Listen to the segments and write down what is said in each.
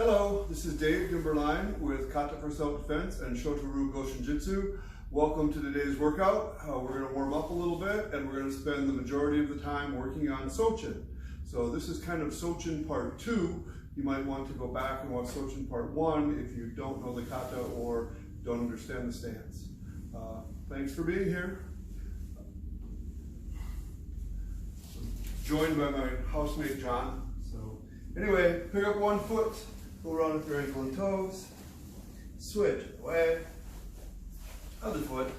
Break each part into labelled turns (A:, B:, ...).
A: Hello, this is Dave Gimberline with Kata for Self-Defense and Shotoru Goshinjutsu. Welcome to today's workout. We're going to warm up a little bit and we're going to spend the majority of the time working on Sochin. So this is kind of Sochin part 2. You might want to go back and watch Sochin part 1 if you don't know the kata or don't understand the stance. Thanks for being here. Joined by my housemate John. So anyway, pick up one foot, go around with your ankle and toes, switch away, other foot,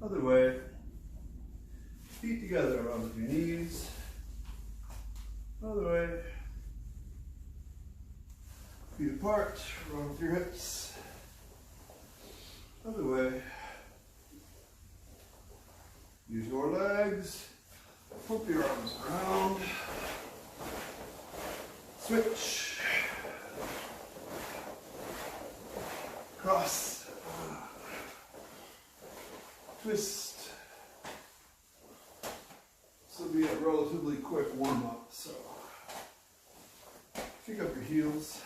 A: other way, feet together around with your knees, other way, feet apart, around with your hips, other way, use your legs, flip your arms around, switch, cross, twist. This will be a relatively quick warm-up, so kick up your heels,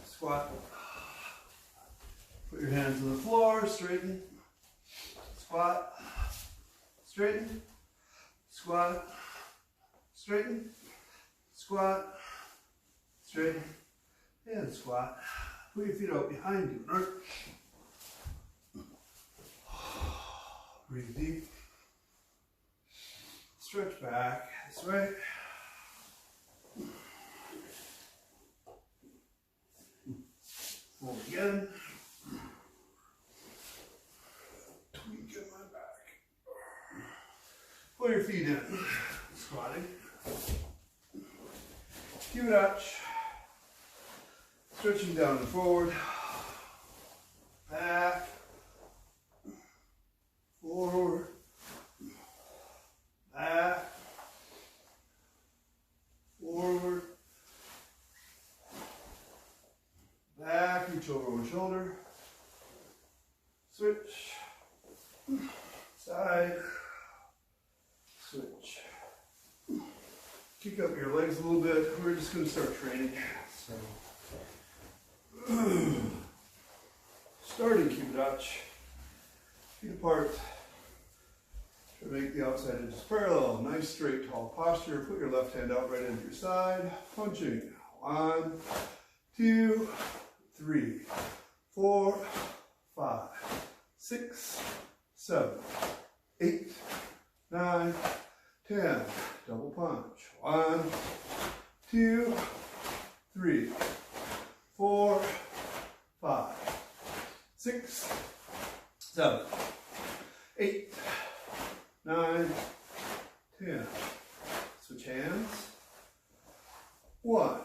A: squat, put your hands on the floor, straighten, squat, straighten, squat, straighten, squat, straighten, and squat. Put your feet out behind you, right? Breathe deep. Stretch back this way. Hold again. Tweak in my back. Pull your feet in. Squatting. Kibarachi. Stretching down and forward. Back. Forward. Back. Forward. Back. Reach over one shoulder. Switch. Side. Switch. Kick up your legs a little bit. We're just going to start training. So, starting Kibarachi. Feet apart. Try to make the outside edges parallel. Nice straight tall posture. Put your left hand out right into your side. Punching. 1, 2, 3, 4, 5, 6, 7, 8, 9, 10. Double punch. 1, 2, 3, 4, 5, 6, 7, 8, 9, 10. Switch hands. 1,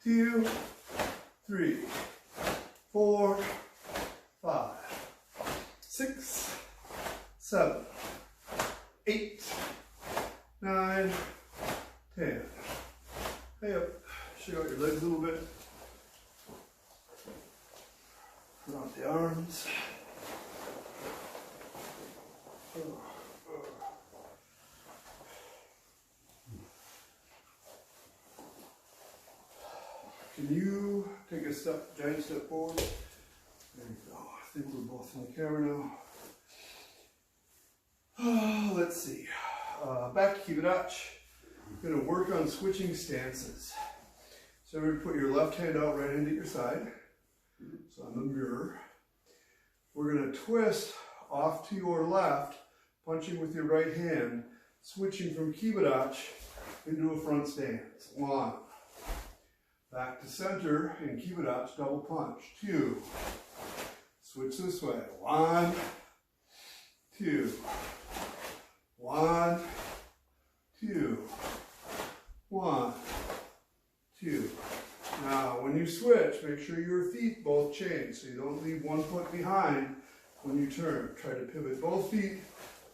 A: 2, 3, 4, 5, 6, 7, 8, 9, 10. Hey up. Shake out your legs a little bit. Put out the arms. Can you take a step, giant step forward? There you go. I think we're both on the camera now. Let's see. Back to Kibarachi. We're going to work on switching stances. So we're going to put your left hand out right into your side. So on the mirror. We're going to twist off to your left, punching with your right hand, switching from Kibarachi into a front stance. 1. Back to center in Kibarachi, double punch. 2. Switch this way. 1, 2. 1, 2. 1, 2. Now, when you switch, make sure your feet both change so you don't leave one foot behind when you turn. Try to pivot both feet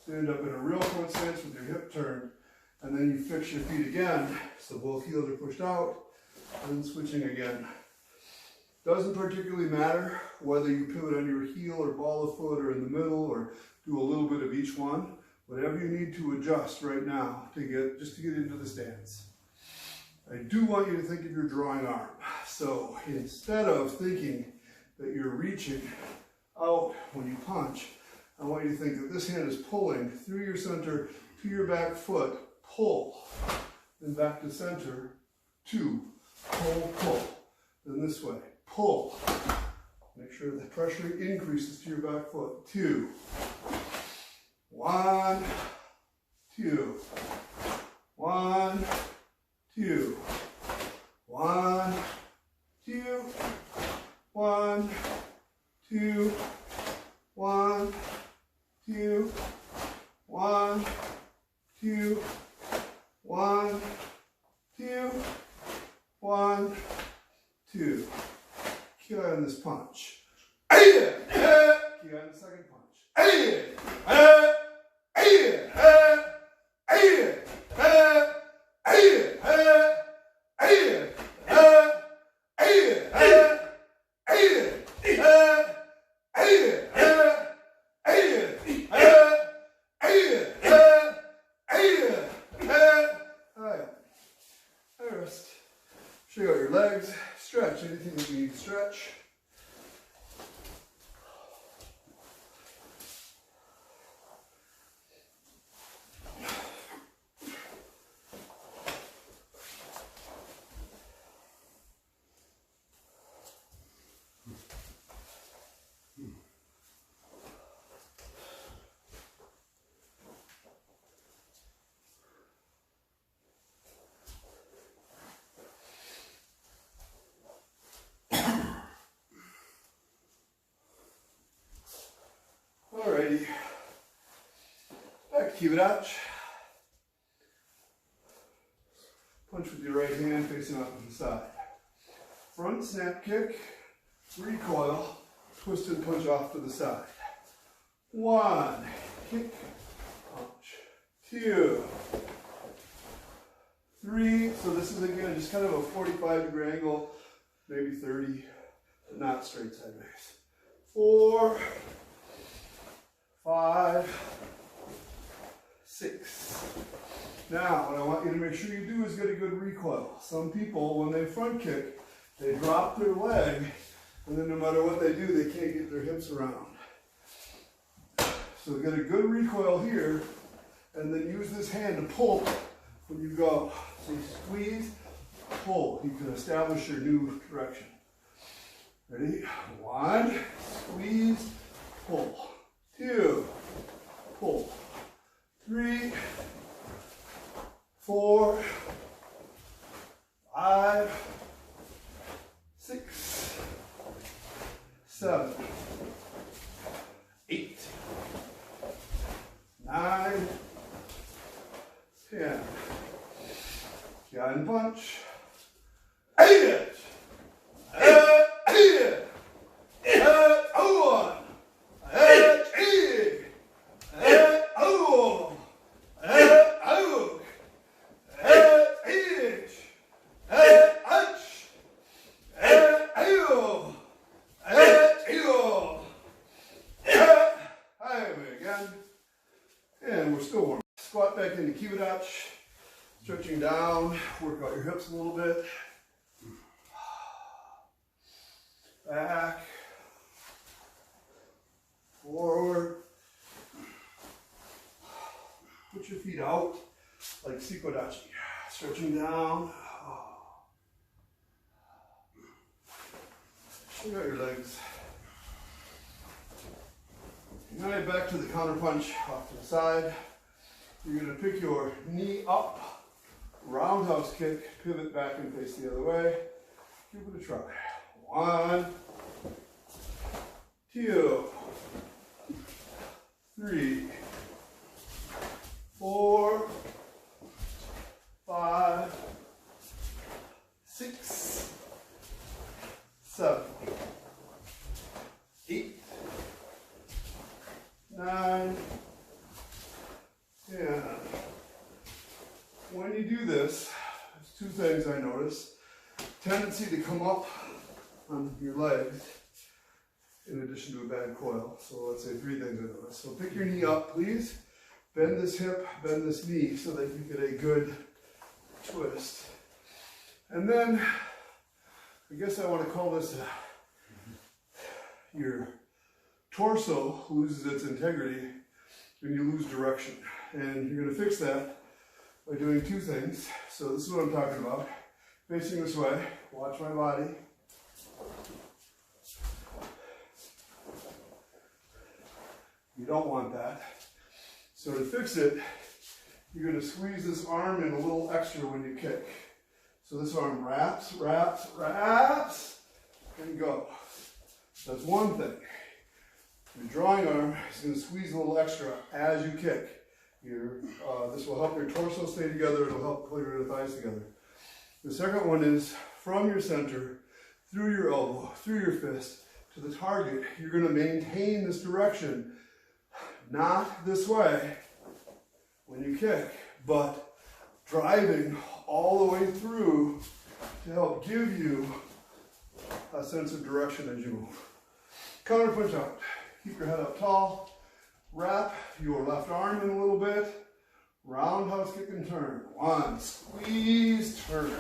A: so you end up in a real front stance with your hip turned, and then you fix your feet again so both heels are pushed out, and then switching again. Doesn't particularly matter whether you pivot on your heel or ball of foot or in the middle or do a little bit of each one. Whatever you need to adjust right now to get into the stance. I do want you to think of your drawing arm. So instead of thinking that you're reaching out when you punch, I want you to think that this hand is pulling through your center to your back foot, pull, then back to center, 2, pull, pull. Then this way, pull. Make sure the pressure increases to your back foot, 2. 1, 2. 1, 2. 1, 2. 1, 2. 1, 2. 1, 2. 1, 2. 1, 2. Key on this punch. Key on the second punch. Shake out your legs, stretch anything that you need to stretch. Alrighty, back to Kibirach. Punch with your right hand facing off to the side. Front snap kick, recoil, twist and punch off to the side. 1, kick, punch. 2, 3, so this is again just kind of a 45-degree angle, maybe 30, but not straight sideways. 4, 5, 6. Now, what I want you to make sure you do is get a good recoil. Some people, when they front kick, they drop their leg, and then no matter what they do, they can't get their hips around. So get a good recoil here, and then use this hand to pull when you go. So you squeeze, pull. You can establish your new direction. Ready? 1, squeeze, pull. 2, pull. 3, 4, 5, 6, 7, 8, 9, 10. Got and punch. 8. And we're still warm. Squat back into Kibirach, stretching down, work out your hips a little bit. Back, forward. Put your feet out like Sikodachi, stretching down. Shake out your legs. Now you're back to the counter punch off to the side. You're going to pick your knee up, roundhouse kick, pivot back and face the other way. Give it a try. 1, 2, 3, 4, 5, 6, 7, 8, 9, 10. When you do this, there's 2 things I notice. Tendency to come up on your legs in addition to a bad coil. So let's say 3 things I notice. So pick your knee up, please. Bend this hip, bend this knee so that you get a good twist. And then, I guess I want to call this your torso loses its integrity when you lose direction. And you're going to fix that by doing two things. So this is what I'm talking about. Facing this way, watch my body. You don't want that. So to fix it, you're going to squeeze this arm in a little extra when you kick. So this arm wraps, wraps, wraps, and go. That's one thing. Your drawing arm is going to squeeze a little extra as you kick. This will help your torso stay together. It'll help pull your thighs together. The second one is from your center, through your elbow, through your fist, to the target. You're going to maintain this direction. Not this way when you kick, but driving all the way through to help give you a sense of direction as you move. Counter punch out. Keep your head up tall. Wrap your left arm in a little bit. Roundhouse kick and turn. 1, squeeze, turn.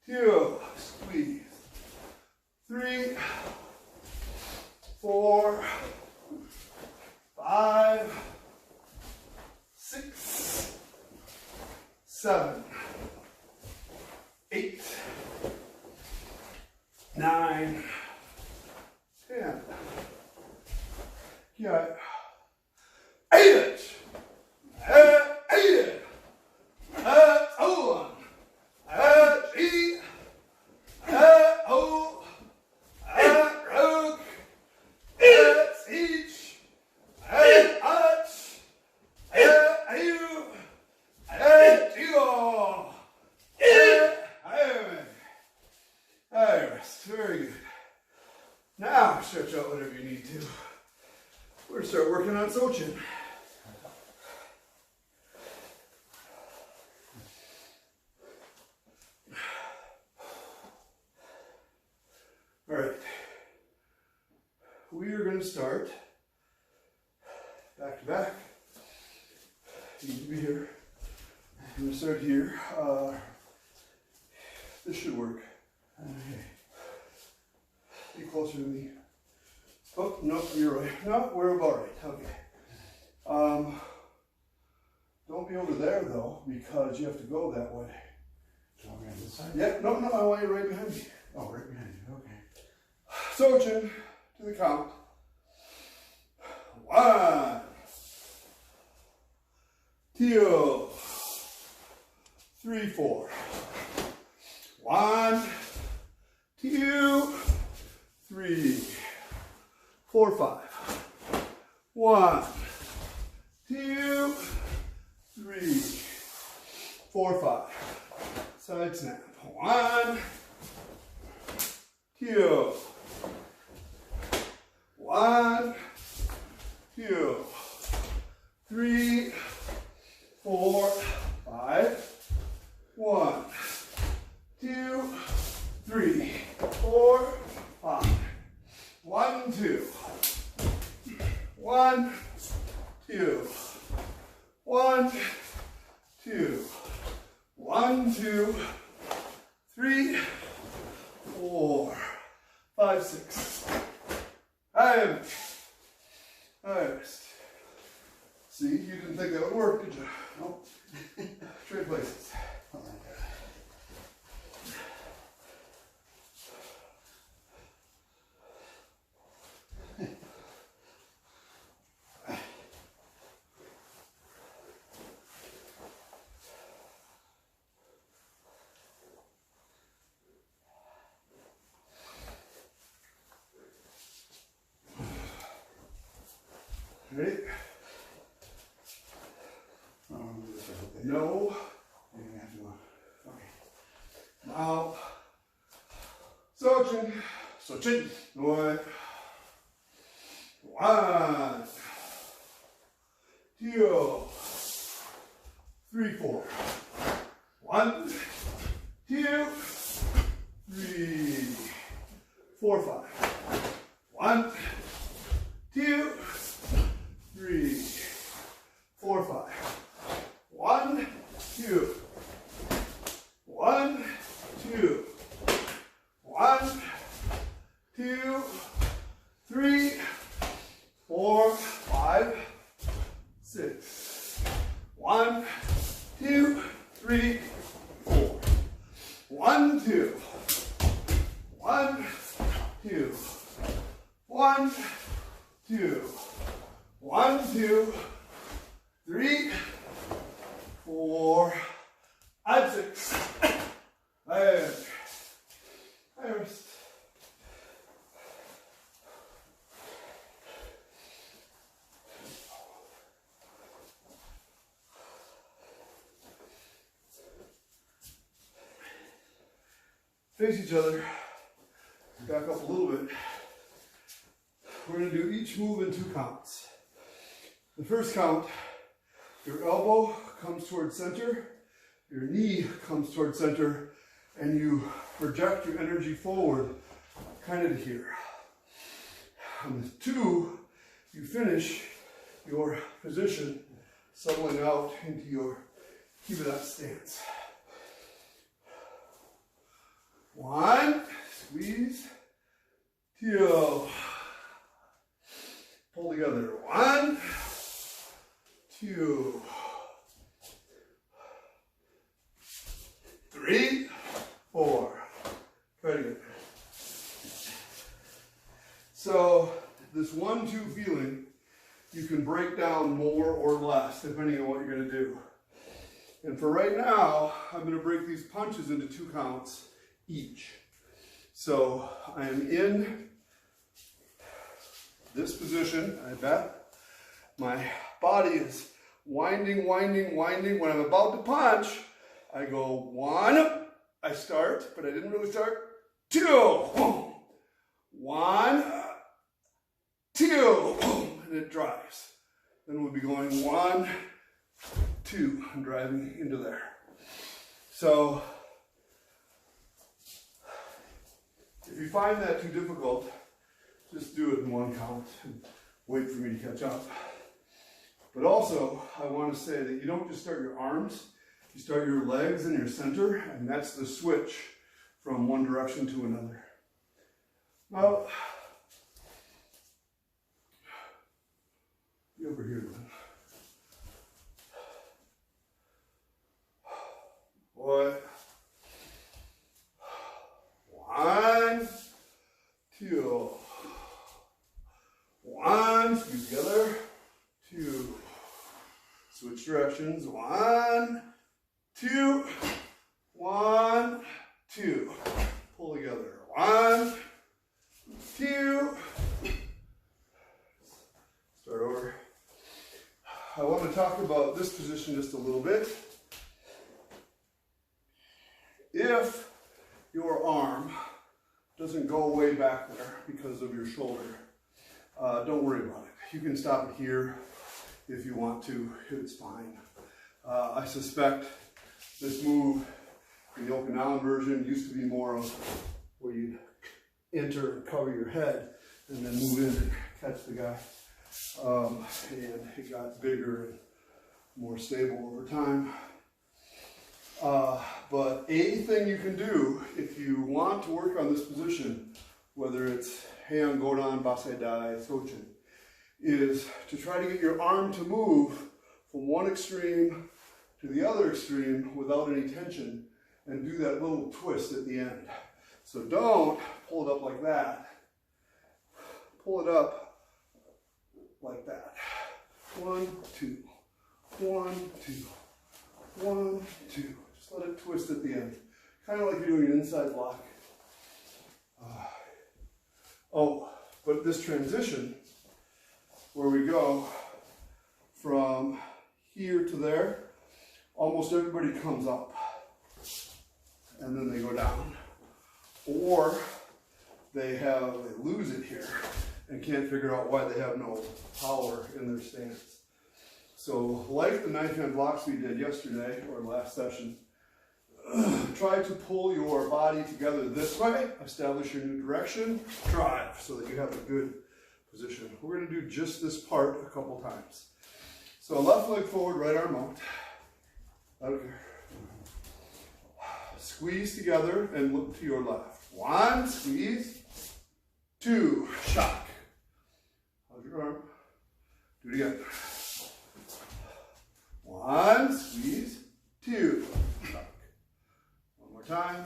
A: 2, squeeze. 3, 4, 5, 6, 7, 8, 9, 10. Yeah. 8. 8. 1. 8. 0. 8. Each. 8. 8. Very good. Now stretch out whatever you need to. We're going to start working on Sochin. All right. We are going to start back to back. You need to be here. I'm going to start here. This should work. Okay. Be closer to me. Oh, no, you're right. No, we're about right. Okay. Don't be over there, though, because you have to go that way.
B: So I'm on this side?
A: Yeah, no, I want you right behind me.
B: Oh, right behind you. Okay.
A: Sochin, to the count. 1, 2, 3, 4. 1, 2, 3, 4, 5. 1, 2, 3, 4, 5. Side snap. 1, 2. 1, 2, 3, 4, 5. 1, 2, 3, 4, 5. 1, 2. 1, 2. 1, 2. 1, 2, 3, 4, 5, 6. Rest. See, you didn't think that would work, did you? Nope. Trade places. Ready? No. Okay. Now, Sochin. Sochin. 1, 2, 3, 4. 1, 2, 3, 4, 5. 1, 2, 3, 4, 5. face each other, back up a little bit. We're going to do each move in 2 counts. The first count, your elbow comes towards center, your knee comes towards center, and you project your energy forward, kind of to here. On the 2, you finish your position, settling out into your keep it up stance. 1, squeeze, 2, pull together, 1, 2, 3, 4. Very good. So this 1-2 feeling, you can break down more or less depending on what you're going to do. And for right now, I'm going to break these punches into 2 counts each. So I am in this position, I bet. My body is winding, winding, winding. When I'm about to punch, I go 1, I start, but I didn't really start. 2, 1, 2, and it drives. Then we'll be going 1, 2, and driving into there. So if you find that too difficult, just do it in 1 count and wait for me to catch up. But also, I want to say that you don't just start your arms, you start your legs and your center, and that's the switch from one direction to another. Now, be over here then. Boy. 1, 2. 1, squeeze together. 2. Switch directions. 1, 2. 1, 2. Pull together. 1, 2. Start over. I want to talk about this position just a little bit. If your arm doesn't go way back there because of your shoulder, don't worry about it. You can stop it here if you want to. It's fine. I suspect this move in the Okinawan version used to be more of where you'd enter and cover your head and then move in and catch the guy. And it got bigger and more stable over time. But a thing you can do if you want to work on this position, whether it's Heian, Godan, Basai Dai, Sochin, is to try to get your arm to move from one extreme to the other extreme without any tension and do that little twist at the end. So don't pull it up like that. Pull it up like that. 1, 2, 1, 2, 1, 2. Just let it twist at the end. Kind of like you're doing an inside block. But this transition, where we go from here to there, almost everybody comes up. And then they go down. Or they lose it here and can't figure out why they have no power in their stance. So like the knife hand blocks we did yesterday or last session, try to pull your body together this way, establish your new direction, drive so that you have a good position. We're going to do just this part a couple times. So left leg forward, right arm out. Okay. Squeeze together and look to your left. 1, squeeze. 2, shock. How's your arm? Do it again. 1, squeeze. 2, shock. One more time.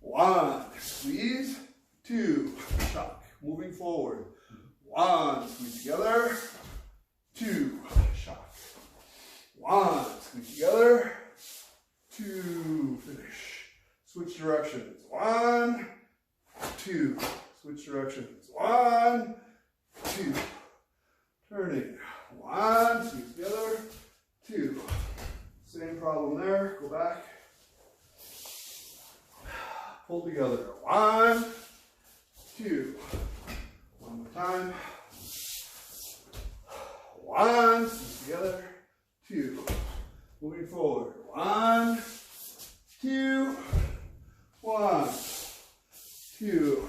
A: 1, squeeze. 2, shock. Moving forward. 1, squeeze together. 2, shock. 1, squeeze together. 2, finish. Switch directions. 1, 2. Switch directions. 1, 2. Turning. 1, squeeze together. 2. Same problem there. Go back. Pull together. 1, 2. One more time. 1, together. 2. Moving forward. 1, 2. 1, 2.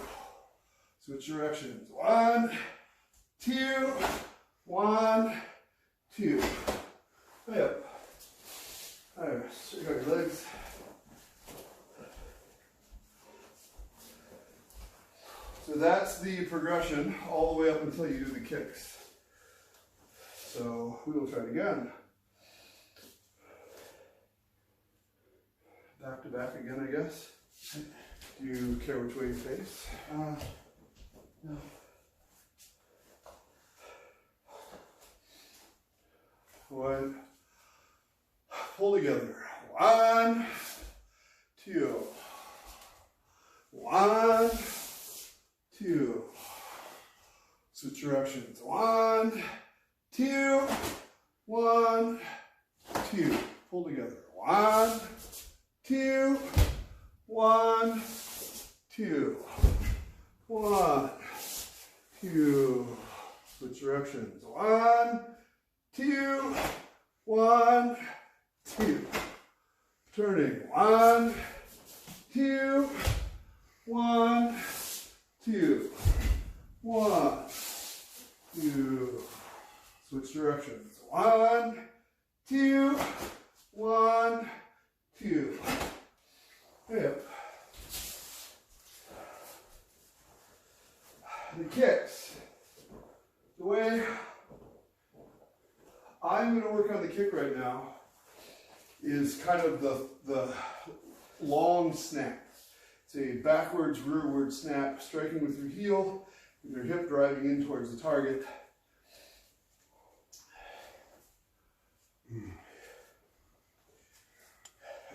A: Switch directions. 1, 2. 1, 2. Way up. Alright, straight out your legs. So that's the progression all the way up until you do the kicks. So we will try it again. Back to back again, I guess. Do you care which way you face?
B: No.
A: One. Pull together. 1, 2. 1, 2. Switch directions. 1, 2. 1, 2. Pull together. 1, 2. 1, 2. 1, 2. Switch directions. 1, 2. 1, 2. Turning. 1, 2. 1, 2. 1, 2. Switch directions. 1, 2. 1, 2. Yep. The kicks. The way I'm going to work on the kick right now is kind of the long snap. It's a backwards, rearward snap, striking with your heel, with your hip driving in towards the target.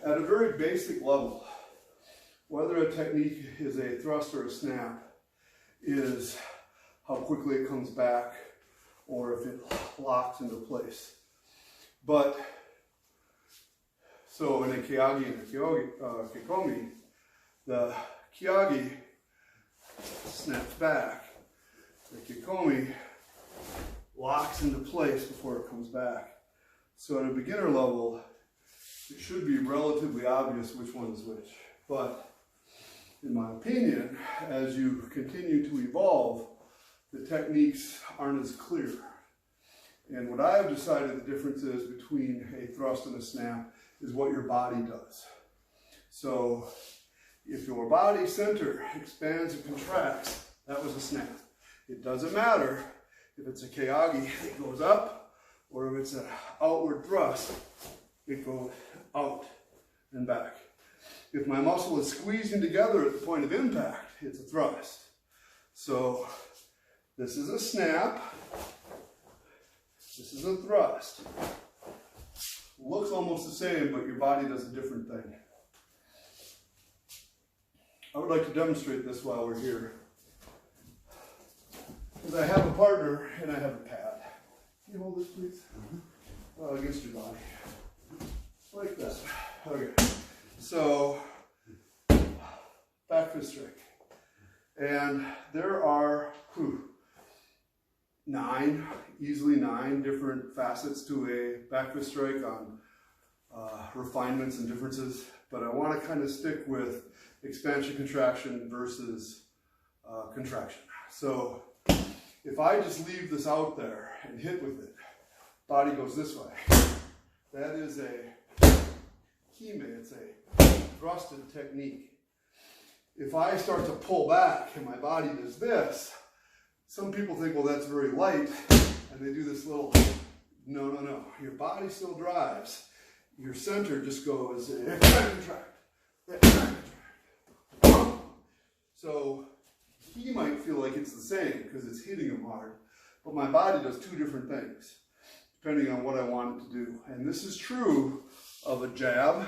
A: At a very basic level, whether a technique is a thrust or a snap is how quickly it comes back or if it locks into place. But, so in a Kyagi and a Kikomi, the Kyagi snaps back, the Kikomi locks into place before it comes back. So at a beginner level, it should be relatively obvious which one is which. But in my opinion, as you continue to evolve, the techniques aren't as clear. And what I have decided the difference is between a thrust and a snap is what your body does. So if your body center expands and contracts, that was a snap. It doesn't matter if it's a Kyagi, it goes up, or if it's an outward thrust, it goes out and back. If my muscle is squeezing together at the point of impact, it's a thrust. So this is a snap, this is a thrust. Looks almost the same, but your body does a different thing. I would like to demonstrate this while we're here. Because I have a partner and I have a pad. Can you hold this, please? Against your body. Like that. Okay. So, back fist strike. And there are easily nine different facets to a back fist strike on refinements and differences. But I want to kind of stick with expansion, contraction versus contraction. So, if I just leave this out there and hit with it, body goes this way. That is a kime, it's a thrusted technique. If I start to pull back and my body does this, some people think, well, that's very light, and they do this little, no. Your body still drives. Your center just goes, contract. So he might feel like it's the same because it's hitting him hard, but my body does two different things depending on what I want it to do. And this is true of a jab.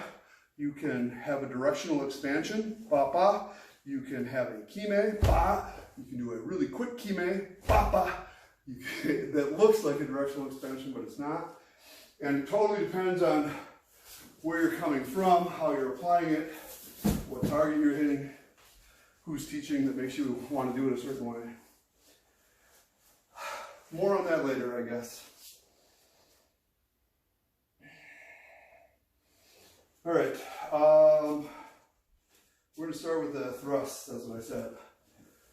A: You can have a directional expansion, ba-ba. You can have a kime, ba. You can do a really quick kime, ba-ba. That looks like a directional expansion, but it's not. And it totally depends on where you're coming from, how you're applying it, what target you're hitting. who's teaching that makes you want to do it a certain way. More on that later, I guess. All right, we're going to start with the thrusts, that's what I said.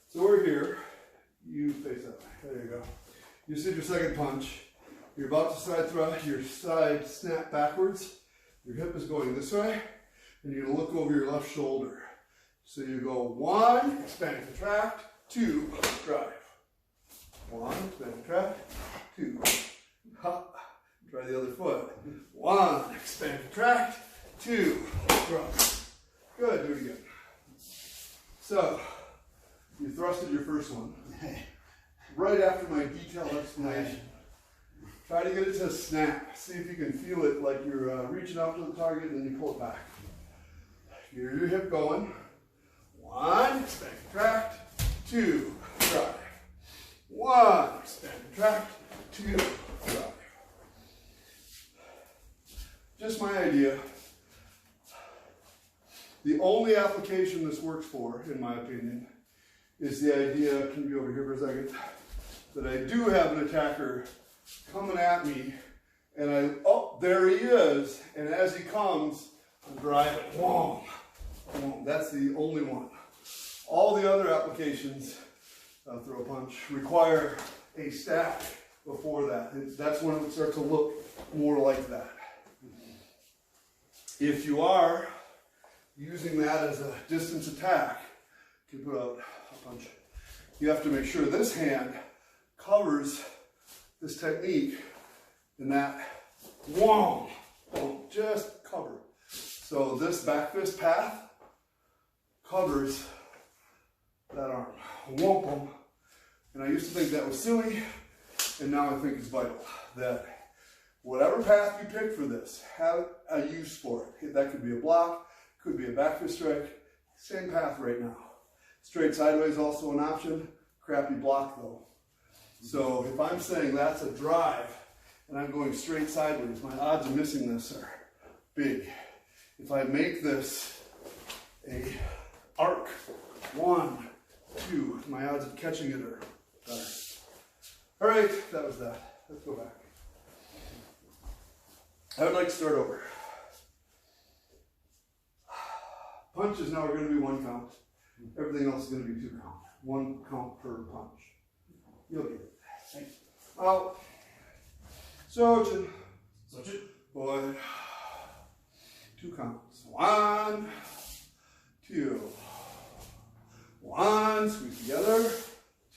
A: So we're here, you face up, there you go. You did your second punch, you're about to side thrust, your side snap backwards, your hip is going this way, and you're going to look over your left shoulder. So you go 1, expand, contract, 2, drive. 1, expand, contract, 2, hop, try the other foot. 1, expand, contract, 2, thrust. Good, do it again. So, you thrusted your first one. Right after my detailed explanation, try to get it to snap. See if you can feel it like you're reaching out to the target and then you pull it back. Get your hip going. 1, expand, contract, 2, drive. 1, expand, contract, 2, drive. Just my idea. The only application this works for, in my opinion, is the idea, can you be over here for a second, that I do have an attacker coming at me, and oh, there he is, and as he comes, I'm driving, whoa, whoa. That's the only one. All the other applications, throw a punch, require a stack before that. That's when it would start to look more like that. If you are using that as a distance attack, you can put out a punch. You have to make sure this hand covers this technique and that, whoa, just cover. So this back fist path covers that arm. Whoop. And I used to think that was silly, and now I think it's vital that whatever path you pick for this, have a use for it. That could be a block, could be a back fist strike, same path right now. Straight sideways also an option, crappy block though. So if I'm saying that's a drive and I'm going straight sideways, my odds of missing this are big. If I make this a arc, 1, 2, my odds of catching it are better. All right, that was that. Let's go back. I would like to start over. Punches now are going to be 1 count. Everything else is going to be 2 count. 1 count per punch. You'll get it. Thanks. Out. Sochin. Boy. 2 counts. 1, 2. 1. Squeeze together.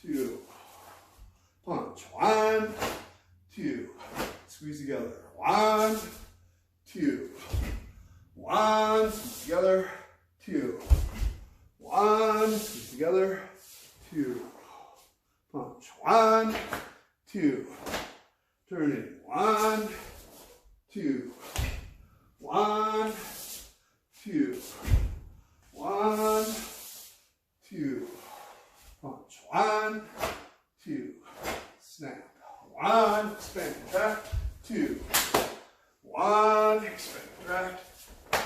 A: 2. Punch. 1, 2. Squeeze together. 1, 2. 1. Squeeze together. 2. 1. Squeeze together. 2. Punch. 1, 2. Turning. 1, 2. 1, 2. 1, 2. Punch. 1, 2. Snap. 1. Expand. Contract. 2. 1. Expand. Contract.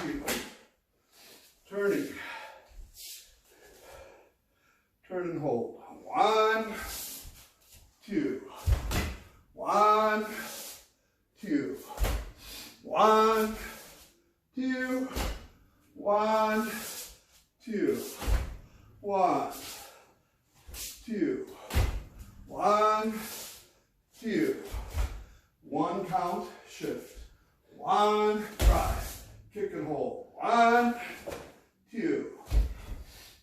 A: 2. Turning. Turn and hold. 1, 2. 1, 2. 1, 2. 1, 2. 1, 2. 1, 2. 1 count, shift. 1, drive. Kick and hold. 1, 2.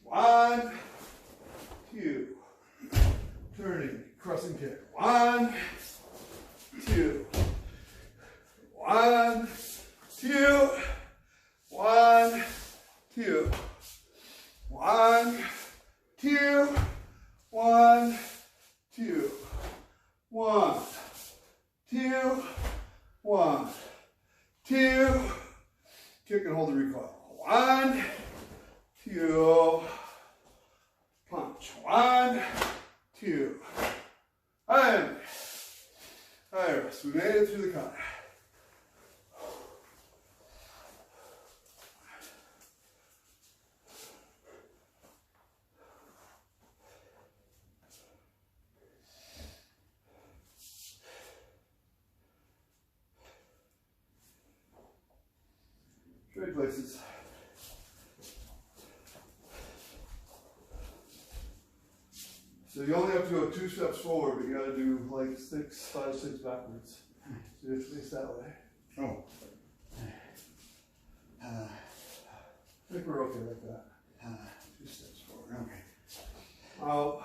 A: 1, 2. Turning, crossing kick. 1, 2. 1, 2. 1, 2. 1, 2. 1, 2. 1, 2. 1, 2. Kick and hold the recoil. 1, 2. Punch. 1, 2. And Iris, we made it through the cut. Straight places. So you only have to go 2 steps forward, but you got to do like 5, 6 backwards. So you have to face that way.
B: Oh.
A: I think we're okay like that.
B: 2 steps forward. Okay.
A: Out.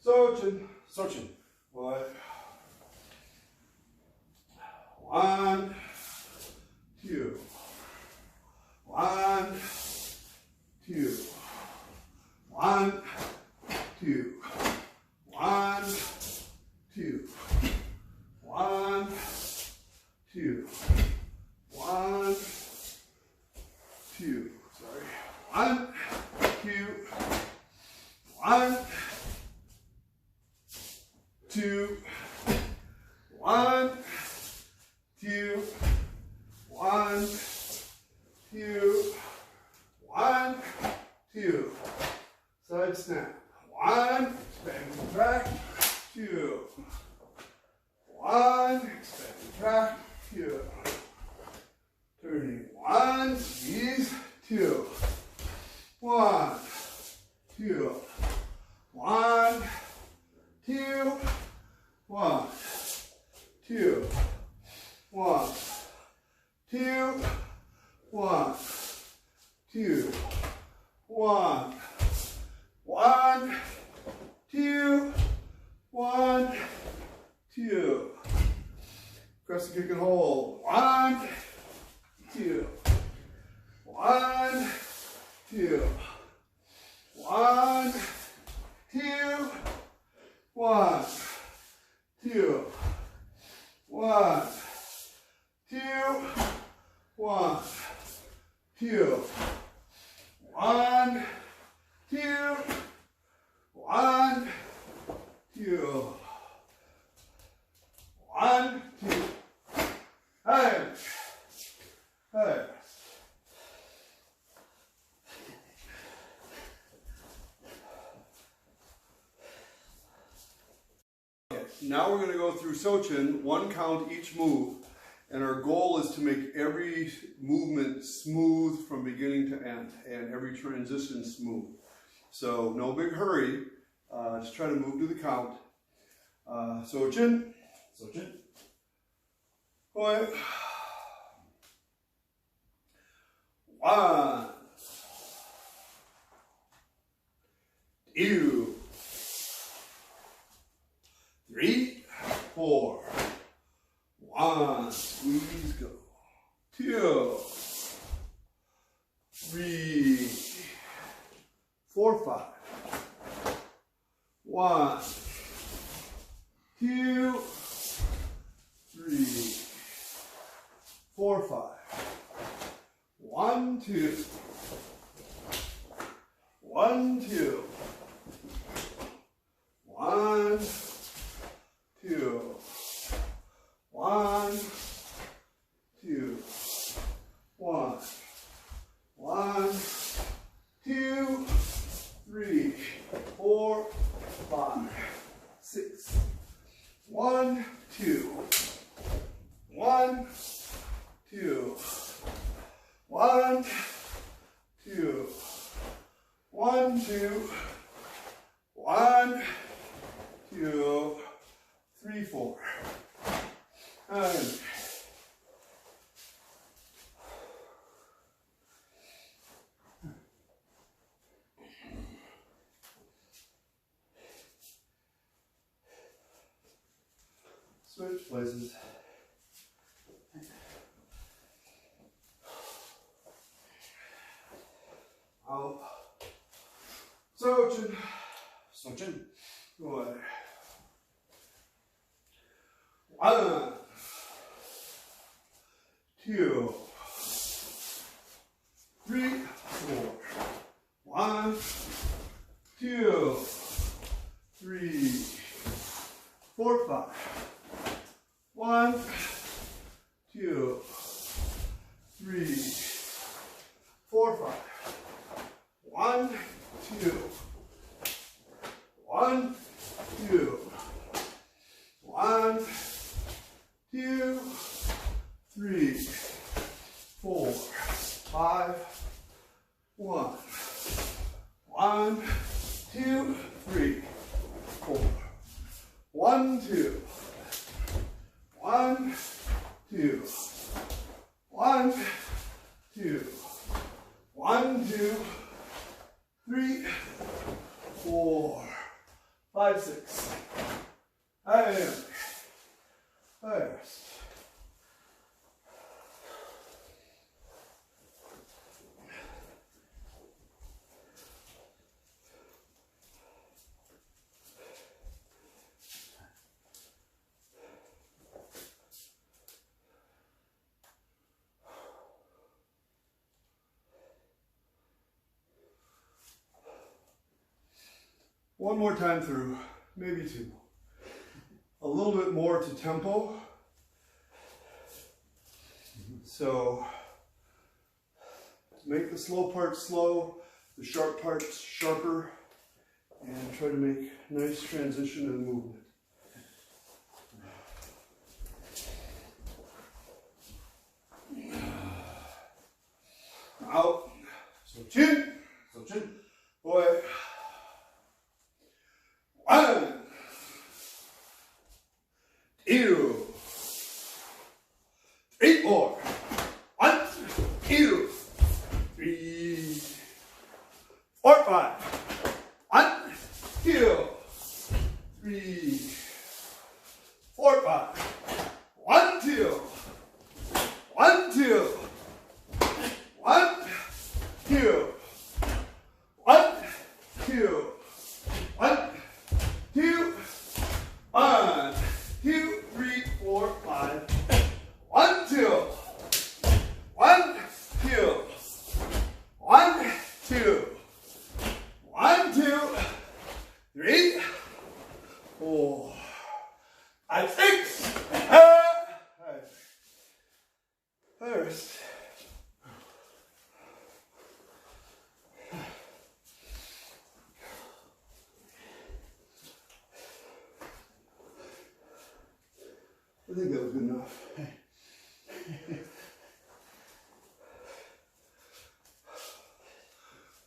A: Sochin.
B: Sochin.
A: What? 1, 2. 1, 2. 1, 2. 1, 2. 1, 2. 1, 2. Sorry. 1, 2. 1, 2. 1, 2. 1, 2. 1, 2. Side snap. 1, expanding track. 2. 1, expanding track. 2. Turning. 1, squeeze. 2. 1, 2. 1, 2. 1, 2. 1, 2. 1, 2. 1. 1, 2. 1, 2. Crescent kick and hold. 1, 2. 1, 2. 1, 2. 1, 2. 1, 2. 1, 2. 1, 2. 1, 2. 1, 2. Hey. Hey. Now we're going to go through Sochin, 1 count each move, and our goal is to make every movement smooth from beginning to end, and every transition smooth. So no big hurry, just try to move to the count. Sochin.
B: Sochin.
A: Go 1, 2, 3, 4. 1, squeeze, go. 2, 3, 4, 5. 1, 2, 3, 4, 5. 1, 2. 1, 2. 1, 2. 1, 2. 1. 1, 2, 3, 4, 5, 6. 1, 2. 1, 2. 1, 2. 1, 2. 1, 2, 3, 4. And switch places. Out. Sochin.
B: Sochin.
A: Go ahead. 1, 2, 3, 4. 1, 2, 3, 4, 5. 1, 2, 3, 4, 5. 1, 2. 1, 2. 1, 2, 3, 4. 5. 1. 1, 2, 3, 4. 1, 2. 1, 2. 1, 2. 1, 2, 3, 4, 5, 6. And first. One more time through, maybe 2. A little bit more to tempo. So make the slow part slow, the sharp parts sharper, and try to make nice transition and movement. Out. Sochin.
B: Sochin.
A: Boy. 1, 2, 3, 4. 1, 2, 3, 4, 5. 1, 2, 3, 4, 5. 1, 2. 1, 2. 1, 2. 1, 2. 1, 2, 1, 2, 3, 4, 5. 1, 2. 1, 2. 1, 2. 1, 2, 3, 4, 5, 6. First. I think that was good enough.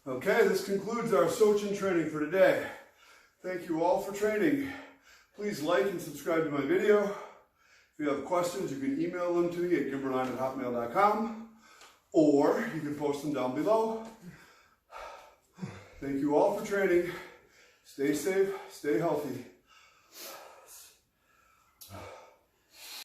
A: Okay, this concludes our Sochin training for today. Thank you all for training. Please like and subscribe to my video. If you have questions, you can email them to me at gimberline@hotmail.com, or you can post them down below. Thank you all for training. Stay safe, stay healthy.